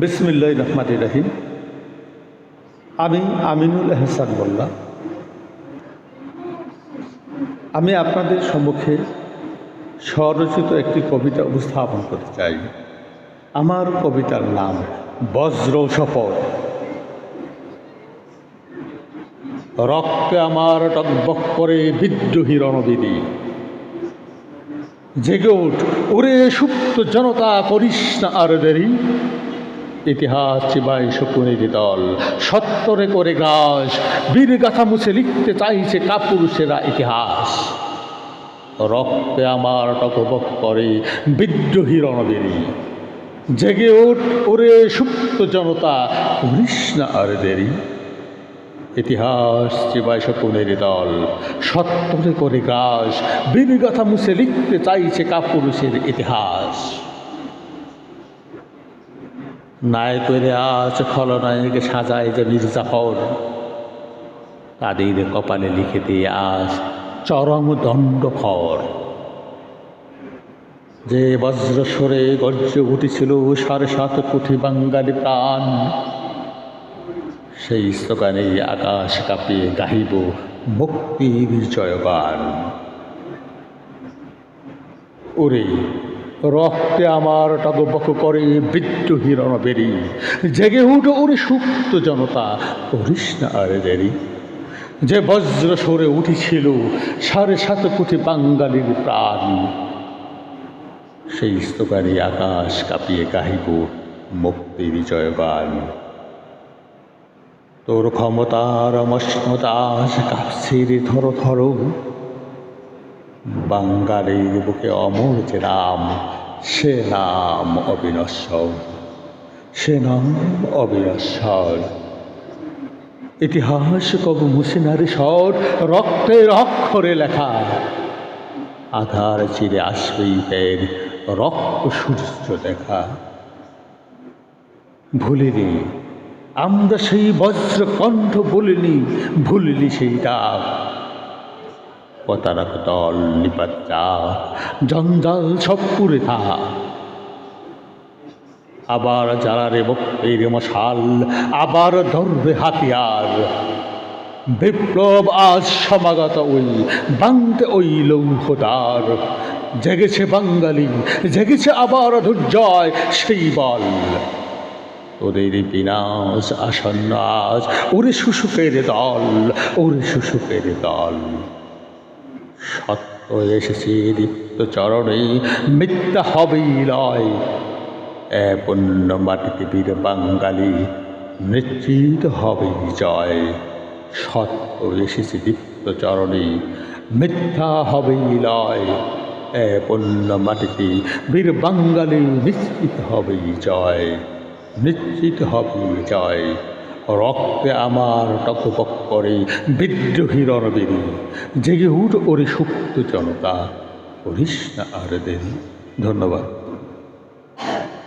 বিসমিল্লাহির রহমানির রহিম। আমি আমিনুল এহসান মোল্লা। আমি আপনাদের সম্মুখে স্বরচিত একটি কবিতা উপস্থাপন করতে চাই। আমার কবিতার নাম বজ্র শপথ। রক্তে আমার টকবক করে বিদ্রোহী রণবিধি। জেগে উঠ ওরে সুপ্ত জনতা, করিস না আর দেরি। ইতিহাস চিবাই শকুনের দল, সত্তরে করে গ্রাস। বীর গাথা মুছে লিখতে চাইছে কাপুরুষেরা ইতিহাস। রক্তে আমার টকবক করে বিদ্রোহী রণবীরী। জেগে ওঠ ওরে সুপ্ত জনতা, করিস না আর দেরি। ইতিহাস চিবাই শকুনের দল, সত্তরে করে গ্রাস। বীর গাথা মুছে লিখতে চাইছে কাপুরুষের ইতিহাস। নায়কের আজ খলনায়কে সাজায় যে মির্জাফর, তাদের কপালে লিখে দিয়ে আজ চরম দণ্ডফর। যে বজ্রস্বরে গর্জে উঠেছিল ৭.৫ কোটি বাঙালি প্রাণ, সেই স্লোগানে আকাশ কাঁপিয়ে গাহিব মুক্তির জয়গান। ওরে রক্তে আমার টগবক করে বিদ্রোহী রণবেরি। জেগে উঠো ওরে সুপ্ত জনতা, করিস না আর দেরি। যে বজ্র সরে উঠেছিল ৭.৫ কোটি বাঙালির প্রাণ, সেই স্লোগানে আকাশ কাঁপিয়ে গাহিব মুক্তির জয়গান। তোর ক্ষমতার মস্মতাস কাঁপছে রে থর থর, বাঙালির বুকে অমর যে নাম, সে নাম অবিনশ্বর, সে নাম অবিনশ্বর। ইতিহাস কবু মুছে না রে স্বর, রক্তের অক্ষরে লেখা। আধার চিরে আসবেই ফের রক্ত সূর্য দেখা। ভুলিনি আমরা সেই বজ্র কণ্ঠ, বলিনি ভুলিনি সেই ডাক। প্রতারক দল নিপাত জঞ্জাল সব পুরে থাক। আবার জ্বালারে মুক্তির মশাল, আবার ধরবে হাতিয়ার। বিপ্লব আজ সমাগত ওই ভাঙতে ওই লৌহদ্বার। জেগেছে বাঙালি, জেগেছে আবার দুর্জয় সেই বল। ওদের বিনাশ আসন্ন আজ, ওরে শুশুকের দল, ওরে শুশুকের দল। সত্য এসেছে দীপ্ত চরণে, মিথ্যা হবেই লয়। পুণ্য মাটিতে বীর বাঙালি, নিশ্চিত হবেই জয়। সত্য এসেছে দীপ্ত চরণে, মিথ্যা হবেই লয়। পুণ্য মাটিতে বীর বাঙালি, নিশ্চিত হবেই জয়, নিশ্চিত হবেই জয়। রক্তে আমার টকবক করে বিদ্রোহী রণবীরী। জেগে উঠ ওরে সুপ্ত জনতা, করিস না আর দেরি। ধন্যবাদ।